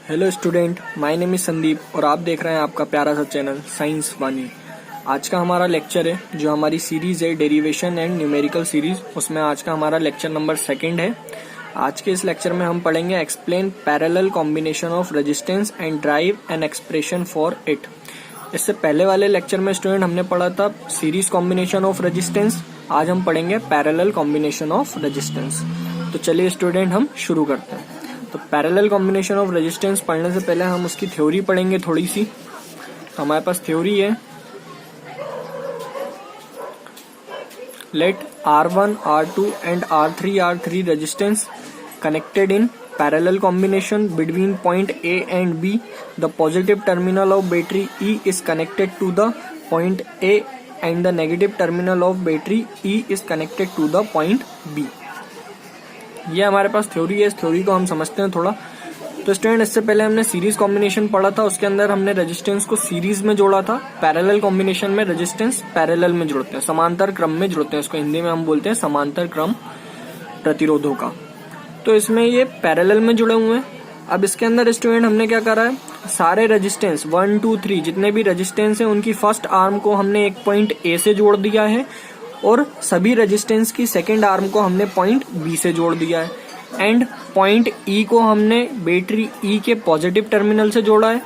Hello student, my name is Sandeep और आप देख रहे हैं आपका प्यारा सा चैनल साइंस वानी। आज का हमारा लेक्चर है जो हमारी सीरीज है डेरिवेशन एंड न्यूमेरिकल सीरीज, उसमें आज का हमारा लेक्चर नंबर 2 है। आज के इस लेक्चर में हम पढ़ेंगे explain parallel combination of resistance and drive and expression for it. इससे पहले वाले लेक्चर में स्टूडेंट हमने पढ़ा था सीरीज कॉम्बिनेशन ऑफ रेजिस्टेंस, आज हम पढ़ेंगे पैरेलल कॉम्बिनेशन ऑफ रेजिस्टेंस। तो चलिए स्टूडेंट हम शुरू करते हैं। तो पैरेलल कॉम्बिनेशन ऑफ रेजिस्टेंस पढ़ने से पहले हम उसकी थ्योरी पढ़ेंगे थोड़ी सी। तो हमारे पास थ्योरी है, let R1, R2 and R3 are three resistance connected in parallel combination between point A and B. The positive terminal of battery E is connected to the point A and the negative terminal of battery E is connected to the point B. ये हमारे पास theory है। इस theory को हम समझते हैं थोड़ा। तो स्टूडेंट, इससे पहले हमने सीरीज कॉम्बिनेशन पढ़ा था, उसके अंदर हमने रेजिस्टेंस को सीरीज में जोड़ा था। पैरेलल कॉम्बिनेशन में रेजिस्टेंस पैरेलल में जोड़ते हैं, समांतर क्रम में जोड़ते हैं। इसको हिंदी में हम बोलते हैं समांतर क्रम प्रतिरोधों का। तो इसमें ये पैरेलल में जुड़े हुए हैं। अब इसके अंदर स्टूडेंट हमने क्या करा है, सारे रेजिस्टेंस 1, 2, 3 जितने भी रेजिस्टेंस है उनकी फर्स्ट आर्म को हमने एक पॉइंट ए से जोड़ दिया है और सभी रेजिस्टेंस की सेकेंड आर्म को हमने पॉइंट बी से जोड़ दिया है। एंड पॉइंट ई को हमने बैटरी ई के पॉजिटिव टर्मिनल से जोड़ा है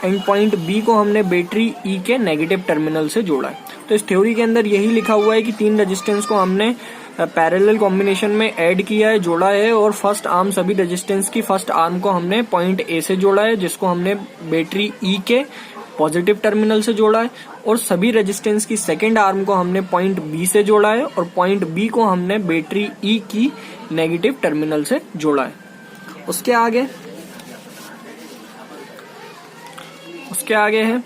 एंड पॉइंट बी को हमने बैटरी ई के नेगेटिव टर्मिनल से जोड़ा है। तो इस थ्योरी के अंदर यही लिखा हुआ है कि 3 रेजिस्टेंस को हमने पैरेलल कॉम्बिनेशन में ऐड किया है, जोड़ा है, और फर्स्ट आर्म सभी रेजिस्टेंस की फर्स्ट आर्म को हमने पॉइंट ए से जोड़ा है, जिसको हमने बैटरी ई के पॉजिटिव टर्मिनल से जोड़ा है, और सभी रेजिस्टेंस की सेकेंड आर्म को हमने पॉइंट बी से जोड़ा है और पॉइंट बी को हमने बैटरी ई की नेगेटिव टर्मिनल से जोड़ा है। उसके आगे है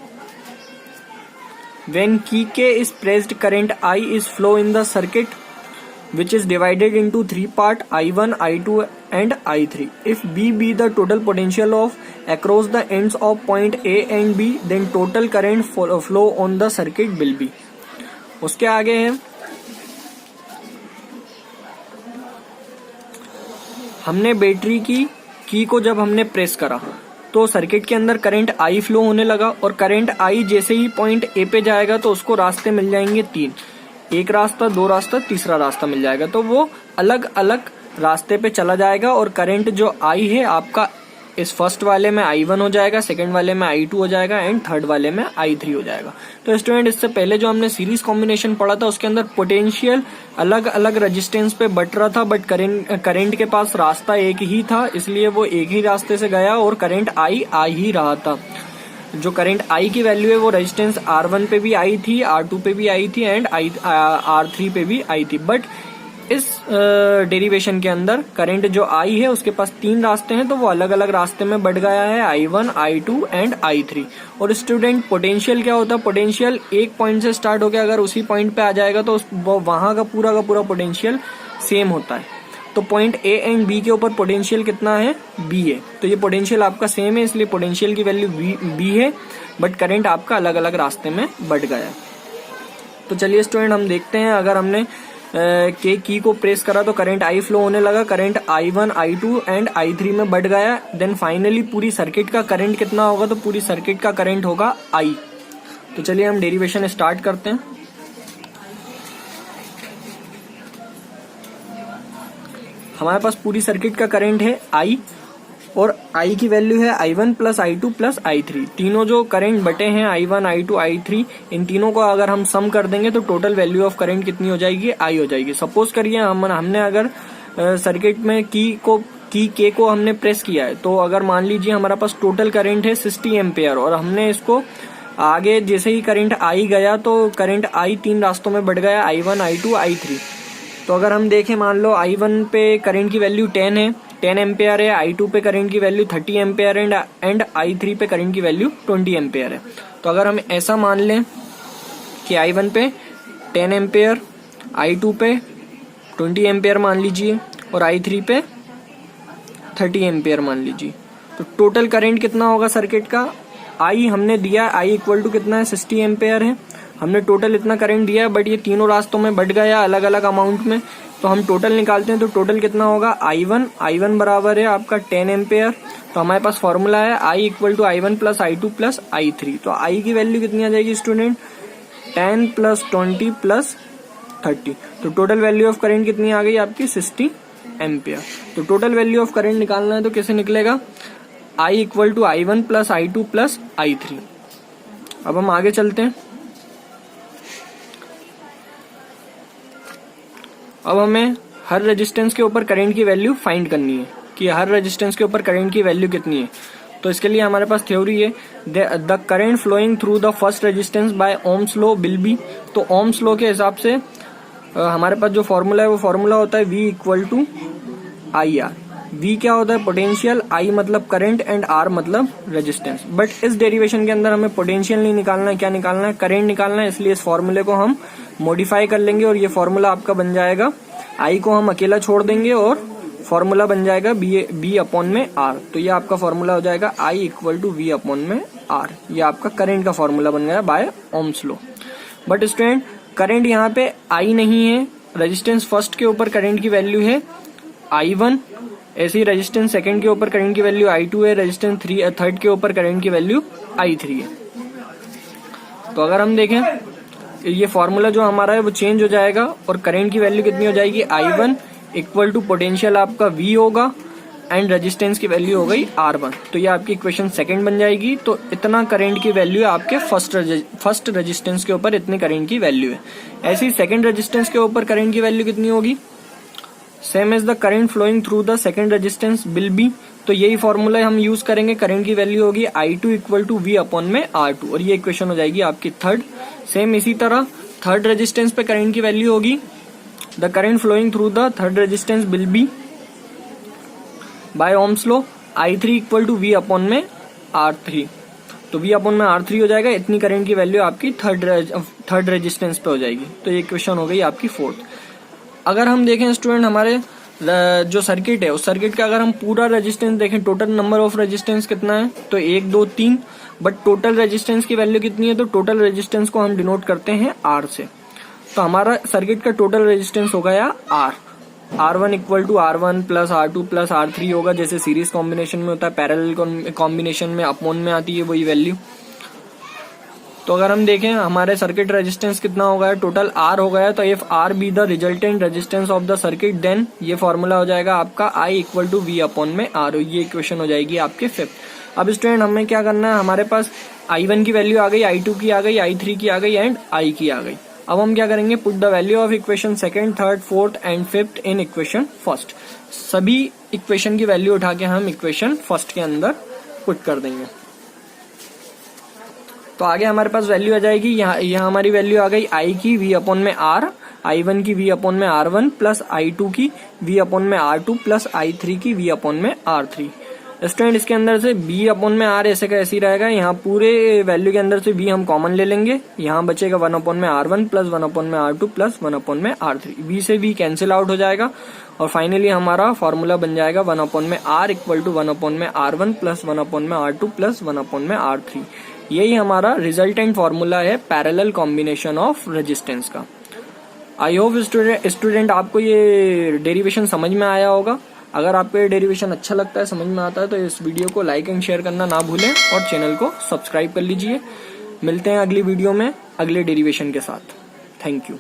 when key K is pressed, current I is flow in the circuit which is divided into 3 parts, I1, I2 and I3. If B be the total potential of across the ends of point A and B, then total current flow on the circuit will be. उसके आगे है हमने battery की को जब हमने press करा तो सर्किट के अंदर करंट I फ्लो होने लगा, और करंट I जैसे ही पॉइंट A पे जाएगा तो उसको रास्ते मिल जाएंगे 3, एक रास्ता, 2 रास्ता, तीसरा रास्ता मिल जाएगा। तो वो अलग अलग रास्ते पे चला जाएगा और करंट जो I है आपका इस फर्स्ट वाले में I1 हो जाएगा, सेकंड वाले में I2 हो जाएगा एंड थर्ड वाले में I3 हो जाएगा। तो स्टूडेंट, इससे पहले जो हमने सीरीज कॉम्बिनेशन पढ़ा था उसके अंदर पोटेंशियल अलग अलग रेजिस्टेंस पे बट रहा था, बट करंट के पास रास्ता एक ही था, इसलिए वो एक ही रास्ते से गया और करंट I आ ही रहा था। जो करंट I की वैल्यू है वो रेजिस्टेंस R1 पे भी आई थी, R2 पे भी आई थी एंड R3 पे भी आई थी। बट इस डेरिवेशन के अंदर करंट जो I है उसके पास 3 रास्ते हैं, तो वो अलग अलग रास्ते में बढ़ गया है, I1, I2 एंड I3। और स्टूडेंट, पोटेंशियल क्या होता है? पोटेंशियल एक पॉइंट से स्टार्ट होकर अगर उसी पॉइंट पे आ जाएगा तो वहां का पूरा पोटेंशियल सेम होता है। तो पॉइंट A एंड B के ऊपर पोटेंशियल कितना है? B है। तो ये पोटेंशियल आपका सेम है, इसलिए पोटेंशियल की वैल्यू B है, बट करंट आपका अलग अलग रास्ते में बढ़ गया है। तो चलिए स्टूडेंट, हम देखते हैं, अगर हमने की को प्रेस करा तो करंट I फ्लो होने लगा, current I1, I2 and I3 में बढ़ गया। देन फाइनली पूरी सर्किट का करंट कितना होगा? तो पूरी सर्किट का करंट होगा I। तो चलिए हम डेरिवेशन स्टार्ट करते हैं। हमारे पास पूरी सर्किट का करंट है I और I की वैल्यू है I1 plus I2 plus I3। तीनों जो करंट बटे हैं I1, I2, I3, इन तीनों को अगर हम सम कर देंगे तो टोटल वैल्यू ऑफ करंट कितनी हो जाएगी? I हो जाएगी। सपोज करिए हमने अगर सर्किट में की K को हमने प्रेस किया है, तो अगर मान लीजिए हमारे पास टोटल करंट है 60 एम्पेयर और हमने इसको आगे जैसे ही करंट I गया तो करंट I 3 रास्तों में बढ़ गया, I1, I2, I3। तो अगर हम देखें, मान लो I1 पे करंट की वैल्यू 10 एम्पेयर है, I2 पे करंट की वैल्यू 30 एम्पेयर एंड I3 पे करंट की वैल्यू 20 एम्पेयर है। तो अगर हम ऐसा मान लें कि I1 पे 10 एम्पेयर, I2 पे 20 एम्पेयर मान लीजिए और I3 पे 30 एम्पेयर मान लीजिए, तो टोटल करंट कितना होगा सर्किट का? I हमने दिया, I इक्वल टू कितना है? 60 एम्पेयर है। हमने टोटल इतना करंट दिया, बट ये तीनों रास्तों में बढ़ गया अलग अलग अमाउंट में। तो हम टोटल निकालते हैं, तो टोटल कितना होगा I1 बराबर है आपका 10 एम्पेयर। तो हमारे पास फॉर्मूला है I equal to I1 plus I2 plus I3। तो I की वैल्यू कितनी आ जाएगी स्टूडेंट, 10 प्लस 20 प्लस 30। तो टोटल वैल्यू ऑफ करंट कितनी आ गई आपकी 60 एम्पेयर। तो टोटल वैल्यू ऑफ करंट निकालना है तो कैसे निकलेगा, I equal to I1 plus I2 plus I3। अब हम आगे चलते हैं। अब हमें हर रेजिस्टेंस के ऊपर करंट की वैल्यू फाइंड करनी है कि हर रेजिस्टेंस के ऊपर करंट की वैल्यू कितनी है। तो इसके लिए हमारे पास थ्योरी है, the current flowing through the first resistance by Ohm's law will be. तो ओम्स लॉ के हिसाब से हमारे पास जो फॉर्मूला है वो फॉर्मूला होता है V equal to IR। V क्या होता है, पोटेंशियल, I मतलब करंट एंड R मतलब रेजिस्टेंस। बट इस डेरिवेशन के अंदर हमें पोटेंशियल नहीं निकालना है, क्या निकालना है, करंट निकालना है। इसलिए इस फॉर्मूले को हम मॉडिफाई कर लेंगे और ये फॉर्मूला आपका बन जाएगा, I को हम अकेला छोड़ देंगे और फॉर्मूला बन जाएगा B अपॉन में R। तो ये आपका फॉर्मूला हो जाएगा I equal to V upon में R। ये आपका करंट का फॉर्मूला बन गया by Ohm's law. But student current यहाँ पे I नहीं है, रेजिस्टेंस फर्स्ट के ऊपर करंट की वैल्यू है I1, ऐसे ही रेजिस्टेंस सेकंड के ऊपर करंट की वैल्यू I2 है, रेजिस्टेंस थर्ड के ऊपर करंट की वैल्यू I3 है। तो अगर हम देखें ये फॉर्मूला जो हमारा है वो चेंज हो जाएगा और करंट की वैल्यू कितनी हो जाएगी, I1 इक्वल टू पोटेंशियल आपका V होगा एंड रेजिस्टेंस की वैल्यू हो गई R1। तो ये आपकी इक्वेशन सेकंड बन जाएगी। तो इतना करंट की वैल्यू है आपके फर्स्ट रेजिस्टेंस के ऊपर, इतनी करंट की वैल्यू है। ऐसी सेकंड रेजिस्टेंस के ऊपर करंट की वैल्यू कितनी होगी, same as the current flowing through the second resistance will be. तो यही फॉर्मूला हम यूज करेंगे, करंट की वैल्यू होगी I2 equal to V upon में R2 और ये इक्वेशन हो जाएगी आपकी थर्ड। सेम इसी तरह थर्ड रेजिस्टेंस पे करंट की वैल्यू होगी, the current flowing through the third resistance will be by Ohm's law I3 equal to V upon में R3। तो V अपॉन में R3 हो जाएगा, इतनी करंट की वैल्यू आपकी थर्ड रेजिस्टेंस पे हो जाएगी। तो ये इक्वेशन हो गई आपकी फोर्थ। अगर हम देखें स्टूडेंट हमारे जो सर्किट है उस सर्किट का अगर हम पूरा रेजिस्टेंस देखें, टोटल नंबर ऑफ रेजिस्टेंस कितना है, तो 1 2 3, बट टोटल रेजिस्टेंस की वैल्यू कितनी है, तो टोटल रेजिस्टेंस को हम डिनोट करते हैं R से। तो हमारा सर्किट का टोटल रेजिस्टेंस हो गया R1 equal to R1 plus R2 plus R3 होगा, जैसे सीरीज कॉम्बिनेशन में होता है, पैरेलल कॉम्बिनेशन में अपॉन में आती है वही वैल्यू। तो अगर हम देखें हमारे सर्किट रेजिस्टेंस कितना हो गया, टोटल R हो गया। तो if R be the resultant resistance of the circuit then ये फॉर्मूला हो जाएगा आपका I equal to V upon में R। ये इक्वेशन हो जाएगी आपके फिफ्थ। अब स्टूडेंट हमें क्या करना है, हमारे पास I1 की वैल्यू आ गई, I2 की आ गई, I3 की आ गई एंड I की आ गई। अब हम क्या करेंगे, put the value of equation second, third, fourth and fifth in equation first. सभी इक्वेशन की वैल्यू उठा के हम इक्वेशन फर्स्ट के अंदर पुट कर देंगे। तो आगे हमारे पास वैल्यू आ जाएगी, यहाँ हमारी वैल्यू आ गई I की V अपॉन में R, I1 की V अपॉन में R1 प्लस I2 की V अपॉन में R2 प्लस I3 की V अपॉन में R3। स्टूडेंट इसके अंदर से B अपॉन में R ऐसे का ऐसे ही रहेगा, यहाँ पूरे वैल्यू के अंदर से V हम कॉमन ले लेंगे, यहाँ बचेगा 1 अपॉन में R1 प्लस 1 अपॉन में R2 प्लस 1 अपॉन में R3। V से V कैंसिल आउट हो जाएगा और फाइनली हमारा फॉर्मूला बन जाएगा 1 अपॉन में R इक्वल टू 1 अपॉन में R1 प्लस 1 अपॉन में R2 प्लस 1 अपॉन में R3। यही हमारा रिजल्टेंट फॉर्मूला है पैरेलल कॉम्बिनेशन ऑफ रेजिस्टेंस का। आई होप स्टूडेंट आपको ये डेरिवेशन समझ में आया होगा। अगर आपको ये डेरिवेशन अच्छा लगता है, समझ में आता है, तो इस वीडियो को लाइक एंड शेयर करना ना भूलें और चैनल को सब्सक्राइब कर लीजिए। मिलते हैं अगली वीडियो में अगले डेरिवेशन के साथ। Thank you.